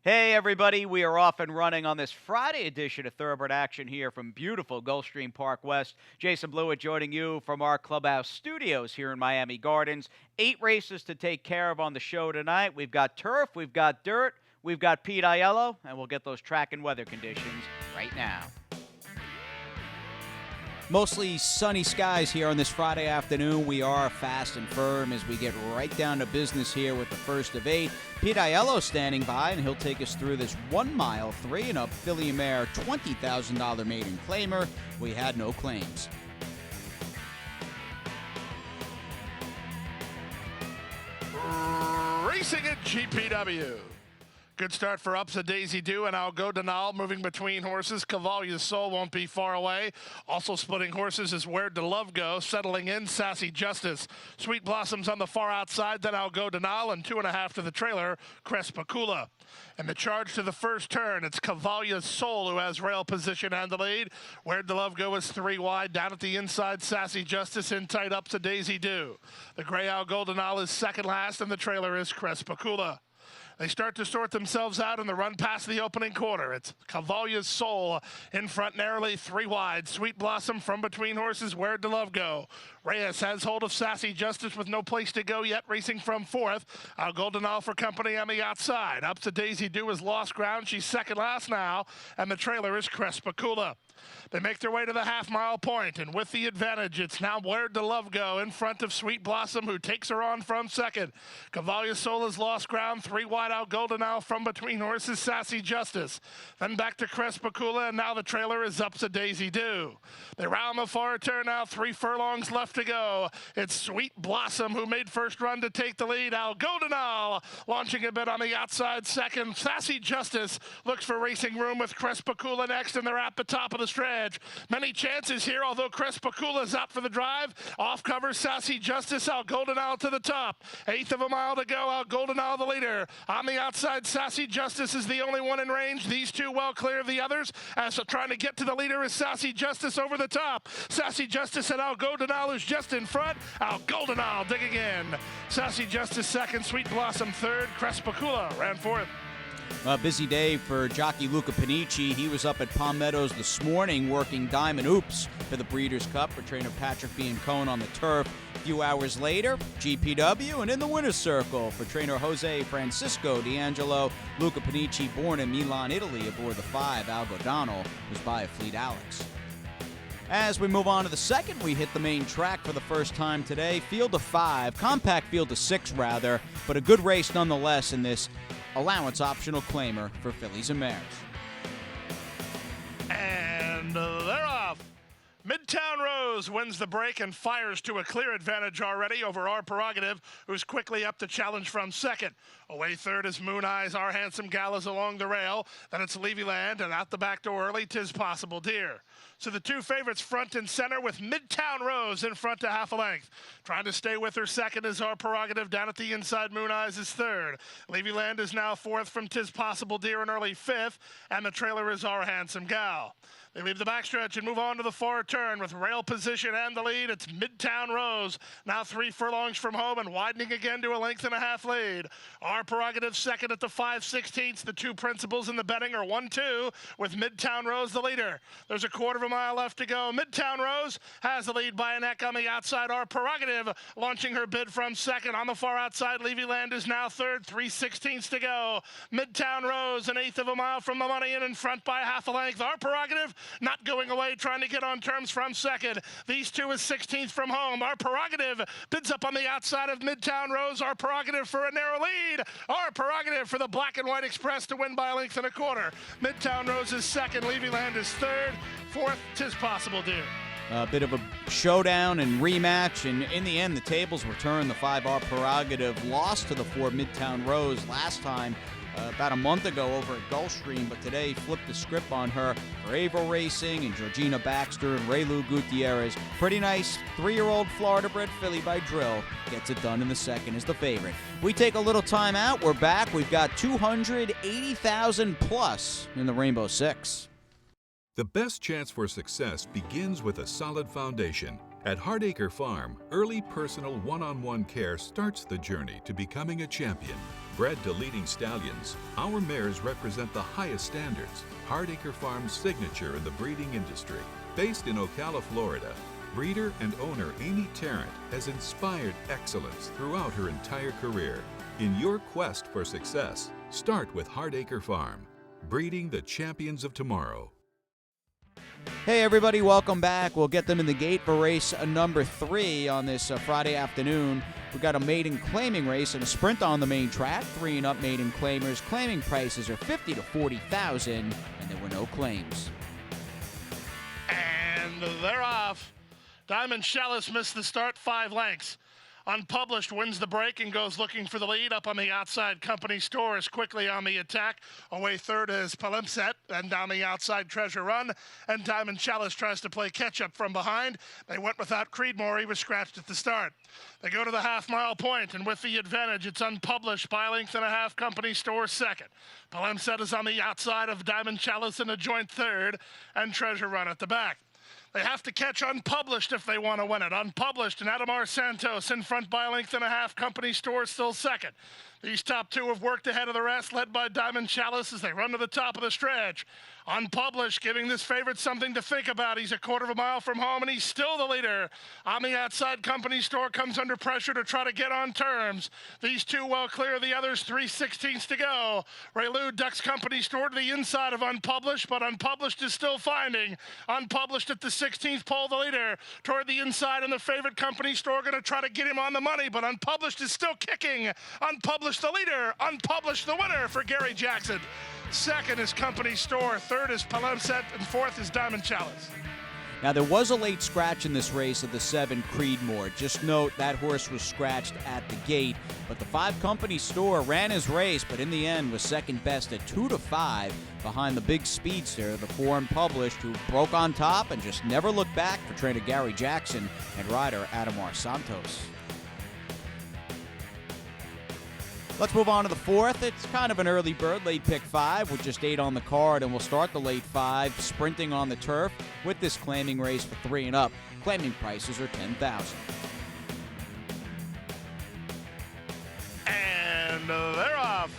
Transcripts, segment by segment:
Hey, everybody, we are off and running on this Friday edition of Thoroughbred Action here from beautiful Gulfstream Park West. Jason Blewett joining you from our clubhouse studios here in Miami Gardens. 8 races to take care of on the show tonight. We've got turf, we've got dirt, we've got Pete Aiello, and we'll get those track and weather conditions right now. Mostly sunny skies here on this Friday afternoon. We are fast and firm as we get right down to business here with the first of 8. Pete Aiello standing by, and he'll take us through this 1 mile, 3-and-up filly mare $20,000 maiden claimer. We had no claims. Racing at GPW. Good start for Ups a Daisy Do and I'll Go Denal moving between horses. Cavalia's Soul won't be far away. Also splitting horses is Where'd the Love Go. Settling in, Sassy Justice. Sweet Blossoms on the far outside, then I'll Go Denal, and 2.5 to the trailer, Crespacula. And the charge to the first turn, it's Cavalia's Soul who has rail position and the lead. Where'd the Love Go is 3 wide. Down at the inside, Sassy Justice in tight. Ups a Daisy Do. The gray I'll Go Denal is second last, and the trailer is Crespacula. They start to sort themselves out in the run past the opening quarter. It's Cavalia's Soul in front narrowly, 3 wide. Sweet Blossom from between horses, Where'd the Love Go? Reyes has hold of Sassy Justice with no place to go yet, racing from 4th. Goldenal for company on the outside. Up to Daisy Do has lost ground. She's second last now, and the trailer is Crespacula. They make their way to the half-mile point, and with the advantage, it's now Where'd the Love Go in front of Sweet Blossom, who takes her on from second. Cavalia's Soul has lost ground, 3 wide out. Goldenal from between horses, Sassy Justice. Then back to Crespacula, and now the trailer is Up to Daisy Do. They round the far turn now, 3 furlongs left to go. It's Sweet Blossom who made first run to take the lead. Al Goldenal launching a bit on the outside second. Sassy Justice looks for racing room with Crespacula next, and they're at the top of the stretch. Many chances here, although Crespacula is out for the drive. Off covers Sassy Justice. Al Goldenal to the top. 1/8 of a mile to go. Al Goldenal the leader. On the outside, Sassy Justice is the only one in range. These two well clear of the others. As trying to get to the leader is Sassy Justice over the top. Sassy Justice and Al Goldenal who's just in front. Al Goldenal digging in. Sassy Justice second. Sweet Blossom third. Crespacula ran fourth. A busy day for jockey Luca Panici. He was up at Palm Meadows this morning working Diamond Oops for the Breeders' Cup for trainer Patrick Biancone on the turf. A few hours later, GPW, and in the winner's circle for trainer Jose Francisco D'Angelo. Luca Panici, born in Milan, Italy, aboard the 5 Algodano, was by a Fleet Alex. As we move on to the second, we hit the main track for the first time today. Field of 5, compact field of 6 rather, but a good race nonetheless in this allowance optional claimer for fillies and mares. And they're off. Midtown Rose wins the break and fires to a clear advantage already over Our Prerogative, who's quickly up to challenge from second. Away third is Moon Eyes. Our Handsome Gal is along the rail. Then it's Levyland, and out the back door early, 'Tis Possible Dear. So the 2 favorites front and center with Midtown Rose in front to half a length. Trying to stay with her second is Our Prerogative. Down at the inside, Moon Eyes is third. Levyland is now 4th from 'Tis Possible Dear, an early 5th. And the trailer is Our Handsome Gal. They leave the backstretch and move on to the far turn with rail position and the lead. It's Midtown Rose, now 3 furlongs from home and widening again to a 1.5 length lead. Our Prerogative second at the 5/16. The 2 principals in the betting are 1-2 with Midtown Rose the leader. There's a 1/4 of a mile left to go. Midtown Rose has the lead by a neck on the outside. Our Prerogative launching her bid from second. On the far outside, Levyland is now third, 3/16 to go. Midtown Rose, an 1/8 of a mile from the money in front by 1/2 length. Our Prerogative not going away, trying to get on terms from second. These 2 is 16th from home. Our Prerogative bids up on the outside of Midtown Rose. Our Prerogative for a narrow lead. Our Prerogative for the Black and White Express to win by 1.25 lengths. Midtown Rose is second. Levyland is third. 4th, 'Tis Possible Dear. A bit of a showdown and rematch, and in the end, the tables were turned. The 5 Our Prerogative lost to the 4 Midtown Rose last time. About a month ago over at Gulfstream, but today flipped the script on her for Averill Racing and Georgina Baxter and Raylu Gutierrez. Pretty nice 3-year-old Florida-bred filly by Drill. Gets it done in the second is the favorite. We take a little time out. We're back. We've got 280,000 plus in the Rainbow Six. The best chance for success begins with a solid foundation. At Acre Farm, early personal one-on-one care starts the journey to becoming a champion. Bred to leading stallions, our mares represent the highest standards. Acre Farm's signature in the breeding industry. Based in Ocala, Florida, breeder and owner Amy Tarrant has inspired excellence throughout her entire career. In your quest for success, start with Acre Farm, breeding the champions of tomorrow. Hey everybody, welcome back. We'll get them in the gate for race number 3 on this Friday afternoon. We've got a maiden claiming race and a sprint on the main track. 3 and up maiden claimers. Claiming prices are $50,000 to $40,000, and there were no claims. And they're off. Diamond Chalice missed the start 5 lengths. Unpublished wins the break and goes looking for the lead. Up on the outside, Company Store is quickly on the attack. Away third is Palimpsest, and down the outside, Treasure Run. And Diamond Chalice tries to play catch-up from behind. They went without Creedmoor. He was scratched at the start. They go to the half-mile point, and with the advantage, it's Unpublished by 1.5 lengths. Company Store second. Palimpsest is on the outside of Diamond Chalice in a joint third, and Treasure Run at the back. They have to catch Unpublished if they want to win it. Unpublished and Adamar Santos in front by 1.5 lengths. Company Store still second. These top 2 have worked ahead of the rest, led by Diamond Chalice as they run to the top of the stretch. Unpublished giving this favorite something to think about. He's a 1/4 mile from home, and he's still the leader. On the outside, Company Store comes under pressure to try to get on terms. These 2 well clear, the others 3/16 to go. Rayleigh ducks Company Store to the inside of Unpublished, but Unpublished is still finding. Unpublished at the 16th pole, the leader toward the inside, and the favorite Company Store going to try to get him on the money, but Unpublished is still kicking. Unpublished the leader, Unpublished the winner for Gary Jackson. Second is Company Store, third is Palimpsest, and fourth is Diamond Chalice. Now, there was a late scratch in this race at the 7 Creedmoor. Just note that horse was scratched at the gate, but the 5 Company Store ran his race, but in the end was second best at 2 to 5 behind the big speedster, the 4 Unpublished, who broke on top and just never looked back for trainer Gary Jackson and rider Adamar Santos. Let's move on to the 4th. It's kind of an early bird, late pick 5 with just 8 on the card, and we'll start the late 5 sprinting on the turf with this claiming race for 3 and up. Claiming prices are $10,000. And they're off.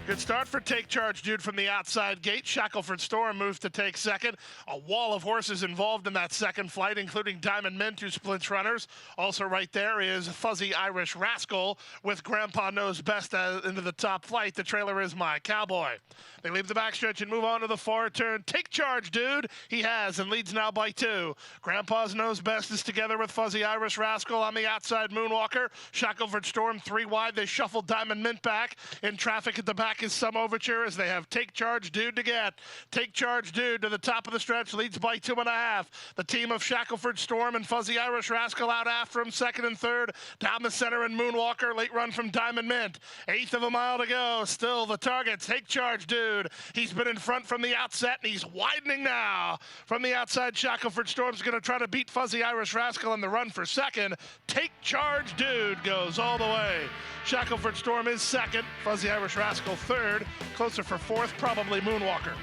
Good start for Take Charge Dude from the outside gate. Shackelford Storm moves to take second. A wall of horses involved in that second flight, including Diamond Mint, 2 splints runners. Also right there is Fuzzy Irish Rascal with Grandpa Knows Best into the top flight. The trailer is My Cowboy. They leave the backstretch and move on to the far turn. Take Charge Dude, he has, and leads now by 2. Grandpa's Knows Best is together with Fuzzy Irish Rascal on the outside. Moonwalker, Shackelford Storm 3 wide. They shuffle Diamond Mint back. In traffic at the back is Some Overture as they have Take Charge Dude to get. Take Charge Dude to the top of the stretch, leads by 2.5. The team of Shackelford Storm and Fuzzy Irish Rascal out after him, second and third. Down the center and Moonwalker, late run from Diamond Mint. 1/8 of a mile to go. Still the target, Take Charge Dude. He's been in front from the outset, and he's widening now. From the outside, Shackelford Storm's going to try to beat Fuzzy Irish Rascal in the run for second. Take Charge Dude goes all the way. Shackelford Storm is second. Fuzzy Irish Rascal third. Closer for fourth, probably Moonwalker.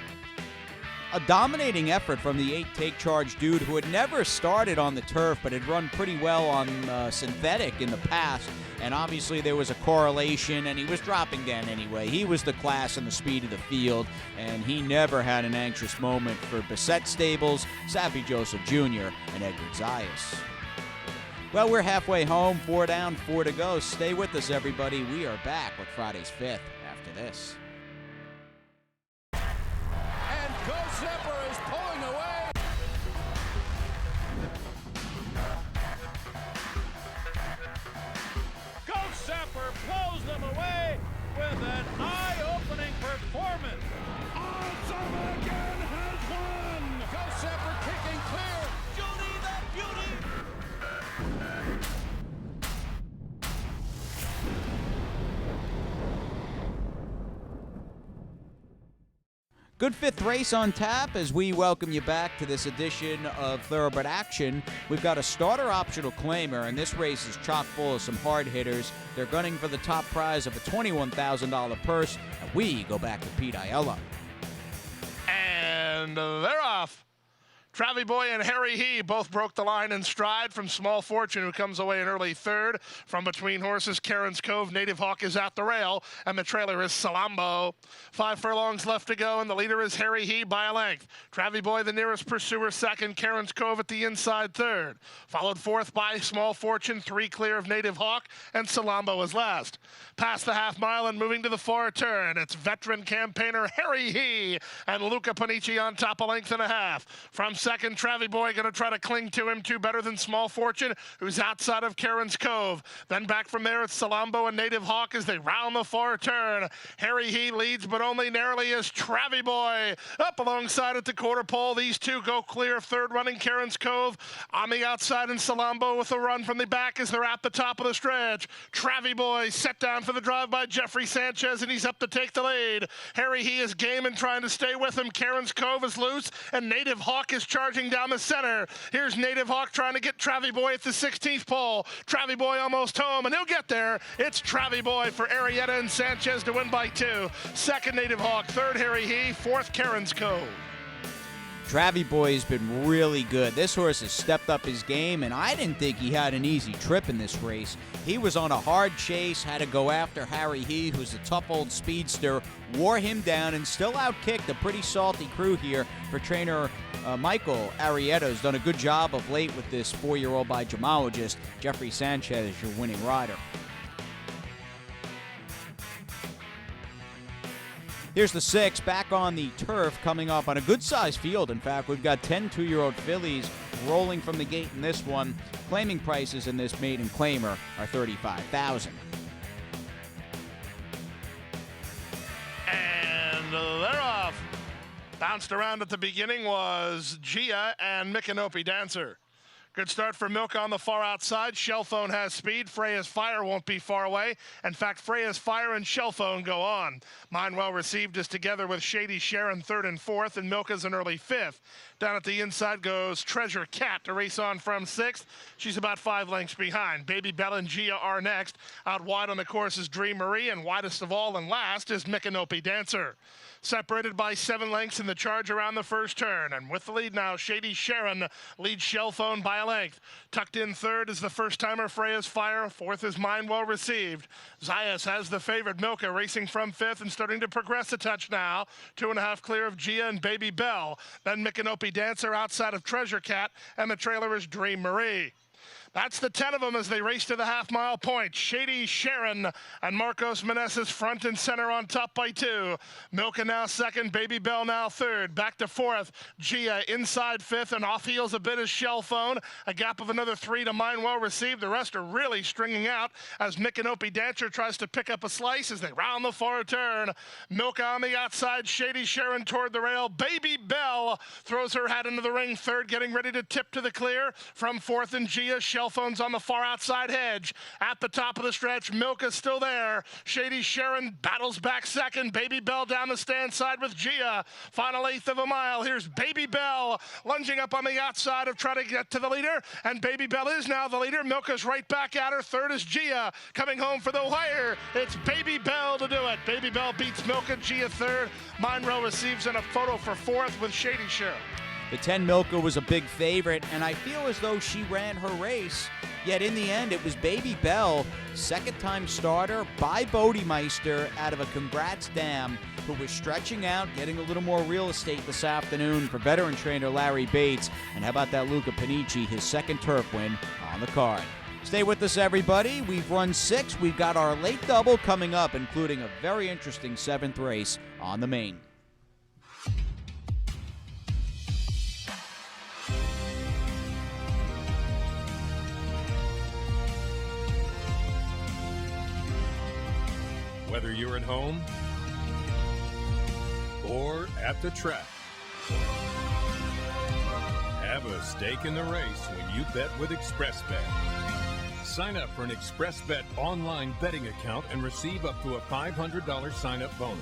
A dominating effort from the 8 Take Charge Dude, who had never started on the turf but had run pretty well on synthetic in the past. And obviously there was a correlation, and he was dropping down anyway. He was the class and the speed of the field, and he never had an anxious moment for Bassett Stables, Savvy Joseph Jr., and Edward Zayas. Well, we're halfway home, 4 down, 4 to go. Stay with us, everybody. We are back with Friday's 5th after this. And Go Zepper is pulling away. Go Zepper blows them away with an eye-opening performance. Awesome again has won. Go Zepper kicking clear. Judy the Beauty. Good 5th race on tap as we welcome you back to this edition of Thoroughbred Action. We've got a starter optional claimer, and this race is chock full of some hard hitters. They're gunning for the top prize of a $21,000 purse, and we go back to Pete Aiello. And they're off. Travie Boy and Harry He both broke the line in stride from Small Fortune, who comes away in early third. From between horses, Karen's Cove, Native Hawk is at the rail, and the trailer is Salambo. 5 furlongs left to go, and the leader is Harry He by a length. Travie Boy, the nearest pursuer, second. Karen's Cove at the inside third. Followed fourth by Small Fortune, 3 clear of Native Hawk, and Salambo is last. Past the half mile and moving to the far turn, it's veteran campaigner Harry He and Luca Panici on top, a length and a half. From second, Travie Boy going to try to cling to him, 2 better than Small Fortune, who's outside of Karen's Cove. Then back from there, it's Salambo and Native Hawk as they round the far turn. Harry He leads, but only narrowly, as Travie Boy up alongside at the quarter pole. These two go clear. Third running, Karen's Cove on the outside, and Salambo with a run from the back as they're at the top of the stretch. Travie Boy set down for the drive by Jeffrey Sanchez, and he's up to take the lead. Harry He is game and trying to stay with him. Karen's Cove is loose, and Native Hawk is charging down the center. Here's Native Hawk trying to get Travie Boy at the 16th pole. Travie Boy almost home, and he'll get there. It's Travie Boy for Arrieta and Sanchez to win by 2. Second, Native Hawk. Third, Harry He. Fourth, Karen's Cove. Travie Boy has been really good. This horse has stepped up his game, and I didn't think he had an easy trip in this race. He was on a hard chase, had to go after Harry He, who's a tough old speedster, wore him down, and still outkicked a pretty salty crew here for trainer Michael Arrieta, who's done a good job of late with this 4-year-old by gemologist Jeffrey Sanchez, your winning rider. Here's the 6, back on the turf, coming off on a good-sized field. In fact, we've got 10 2-year-old fillies rolling from the gate in this one. Claiming prices in this maiden claimer are $35,000. And they're off. Bounced around at the beginning was Gia and Micanopy Dancer. Good start for Milka on the far outside. Shellphone has speed. Freya's Fire won't be far away. In fact, Freya's Fire and Shellphone go on. Mine Well Received is together with Shady Sharon third and fourth, and Milka's an early fifth. Down at the inside goes Treasure Cat to race on from sixth. She's about 5 lengths behind. Baby Bell and Gia are next. Out wide on the course is Dream Marie, and widest of all and last is Micanopy Dancer. Separated by 7 lengths in the charge around the first turn. And with the lead now, Shady Sharon leads Shellphone by a length. Tucked in third is the first-timer Freya's Fire. Fourth is Mine Well Received. Zayas has the favorite Milka racing from fifth and starting to progress a touch now. 2.5 clear of Gia and Baby Bell. Then Micanopy Dancer outside of Treasure Cat, and the trailer is Dream Marie. That's the 10 of them as they race to the half-mile point. Shady Sharon and Marcos Meneses front and center on top by 2. Milka now second, Baby Bell now third. Back to fourth, Gia inside fifth, and off heels a bit is Shellphone. A gap of another 3 to Mine Well Received. The rest are really stringing out as Micanopy Dancer tries to pick up a slice as they round the far turn. Milka on the outside, Shady Sharon toward the rail. Baby Bell throws her hat into the ring, third, getting ready to tip to the clear. From fourth and Gia, Shellphone's on the far outside hedge. At the top of the stretch, Milka's still there. Shady Sharon battles back second. Baby Bell down the stand side with Gia. Final 1/8 of a mile. Here's Baby Bell lunging up on the outside of trying to get to the leader. And Baby Bell is now the leader. Milka's right back at her. Third is Gia coming home for the wire. It's Baby Bell to do it. Baby Bell beats Milka. Gia third. Mine Well Receives in a photo for fourth with Shady Sharon. The 10 Milka was a big favorite, and I feel as though she ran her race. Yet in the end, it was Baby Bell, second-time starter by Bodemeister out of a Congrats Dam, who was stretching out, getting a little more real estate this afternoon for veteran trainer Larry Bates. And how about that Luca Panici, his second turf win on the card. Stay with us, everybody. We've run 6. We've got our late double coming up, including a very interesting 7th race on the main. Whether you're at home or at the track, have a stake in the race when you bet with ExpressBet. Sign up for an ExpressBet online betting account and receive up to a $500 sign-up bonus.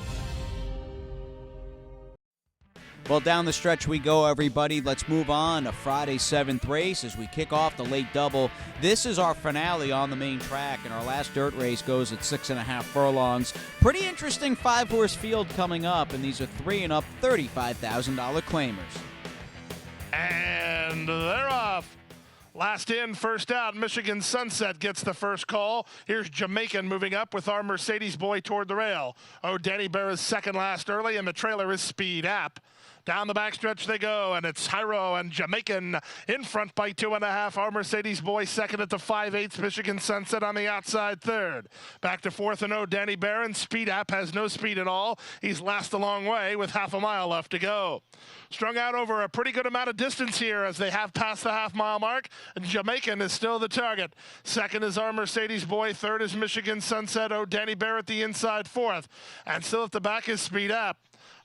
Well, down the stretch we go, everybody. Let's move on to Friday's 7th race as we kick off the late double. This is our finale on the main track, and our last dirt race goes at 6.5 furlongs. Pretty interesting 5-horse field coming up, and these are 3 and up $35,000 claimers. And they're off. Last in, first out. Michigan Sunset gets the first call. Here's Jamaican moving up with our Mercedes boy toward the rail. Oh, Danny Bear is second last early, and the trailer is Speed App. Down the backstretch they go, and it's Hyro and Jamaican in front by 2.5. Our Mercedes boy second at the 5/8. Michigan Sunset on the outside third. Back to fourth and Danny Bear, and Speed App has no speed at all. He's last a long way with half a mile left to go. Strung out over a pretty good amount of distance here as they have passed the half-mile mark. Jamaican is still the target. Second is our Mercedes boy. Third is Michigan Sunset. Danny Bear at the inside fourth. And still at the back is Speed App.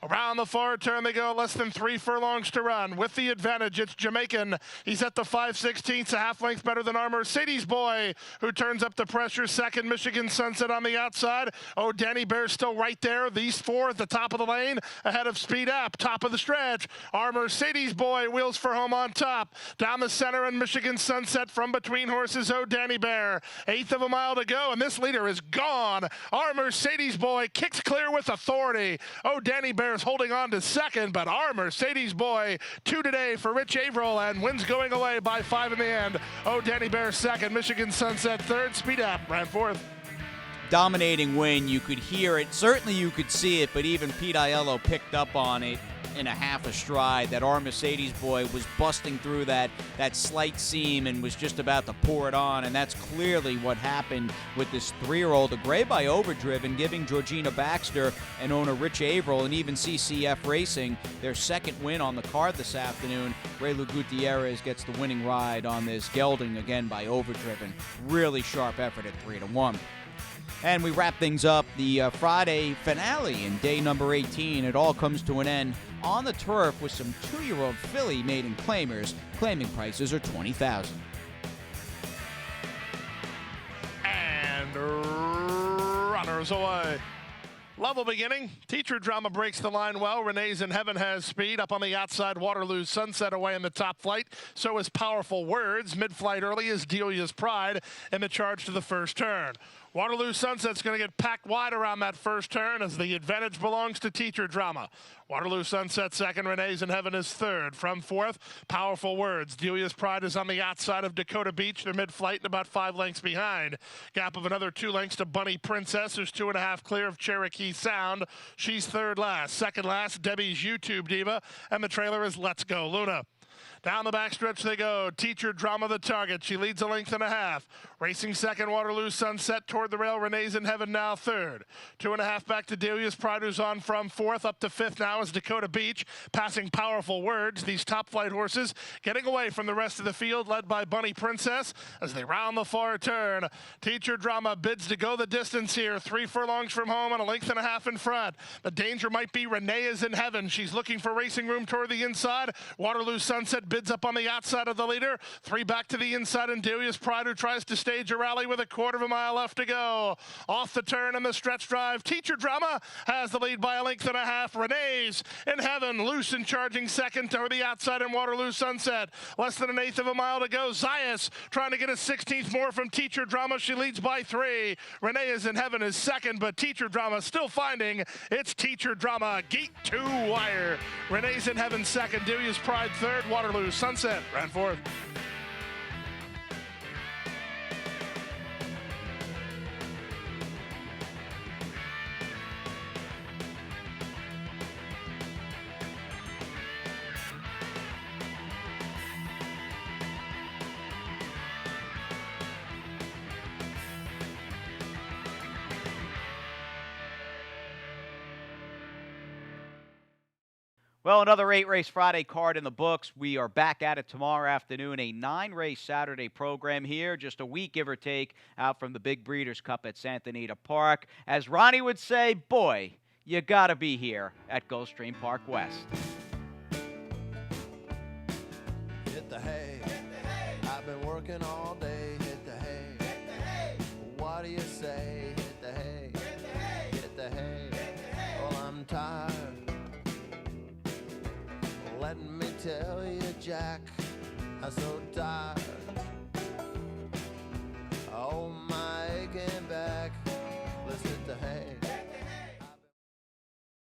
Around the far turn they go, less than 3 furlongs to run. With the advantage, it's Jamaican. He's at the 5/16, a half length better than our Mercedes boy, who turns up the pressure. Second, Michigan Sunset on the outside. Danny Bear's still right there. These four at the top of the lane, ahead of Speed App. Top of the stretch, our Mercedes boy wheels for home on top. Down the center, and Michigan Sunset from between horses. Danny Bear, 1/8 of a mile to go, and this leader is gone. Our Mercedes boy kicks clear with authority. Danny Bear holding on to second, but our Mercedes boy, 2 today for Rich Averill, and wins going away by 5 in the end. Danny Bear second, Michigan Sunset third, Speed App ran fourth. Dominating win. You could hear it. Certainly you could see it, but even Pete Aiello picked up on it in a half a stride, that our Mercedes boy was busting through that slight seam and was just about to pour it on, and that's clearly what happened with this 3-year-old. A gray by Overdriven, giving Georgina Baxter and owner Rich Averill and even CCF Racing their second win on the card this afternoon. Raylu Gutierrez gets the winning ride on this gelding, again by Overdriven. Really sharp effort at 3-1. And we wrap things up, the Friday finale in day number 18. It all comes to an end on the turf with some 2-year-old filly maiden claimers. Claiming prices are $20,000. And runners away. Level beginning. Teacher Drama breaks the line well. Renee's in Heaven has speed. Up on the outside, Waterloo Sunset away in the top flight. So is Powerful Words. Mid-flight early is Delia's Pride in the charge to the first turn. Waterloo Sunset's going to get packed wide around that first turn as the advantage belongs to Teacher Drama. Waterloo Sunset second, Renee's in Heaven is third. From fourth, Powerful Words. Delia's Pride is on the outside of Dakota Beach. They're mid-flight and about 5 lengths behind. Gap of another 2 lengths to Bunny Princess, who's 2.5 clear of Cherokee Sound. She's third last. Second last, Debbie's YouTube Diva, and the trailer is Let's Go Luna. Down the backstretch they go. Teacher Drama the target. She leads 1.5 lengths. Racing second, Waterloo Sunset toward the rail. Renee's in Heaven now third. 2.5 back to Delia's Pride, who's on from fourth. Up to fifth now is Dakota Beach, passing Powerful Words. These top flight horses getting away from the rest of the field, led by Bunny Princess as they round the far turn. Teacher Drama bids to go the distance here. 3 furlongs from home and 1.5 lengths in front. The danger might be Renee is in Heaven. She's looking for racing room toward the inside. Waterloo Sunset bids up on the outside of the leader. 3 back to the inside, and Delia's Pride, who tries to stage a rally with 1/4 mile left to go. Off the turn and the stretch drive. Teacher Drama has the lead by 1.5 lengths. Renee's in Heaven, loose and charging second toward the outside in Waterloo Sunset. Less than 1/8 mile to go. Zayas trying to get a 16th more from Teacher Drama. She leads by 3. Renee is in Heaven is second, but Teacher Drama still finding it's Teacher Drama. Gate 2 wire. Renee's in Heaven second. Delia's Pride third. Waterloo Sunset ran fourth. Well, another 8-race Friday card in the books. We are back at it tomorrow afternoon, a 9-race Saturday program here, just a week, give or take, out from the Big Breeders' Cup at Santa Anita Park. As Ronnie would say, boy, you got to be here at Gulfstream Park West. Hit the hay. I've been working all day. Hit the hay. What do you say? Hit the hay. Hit the hay. Well, I'm tired. Let me tell you, Jack, I'm so tired.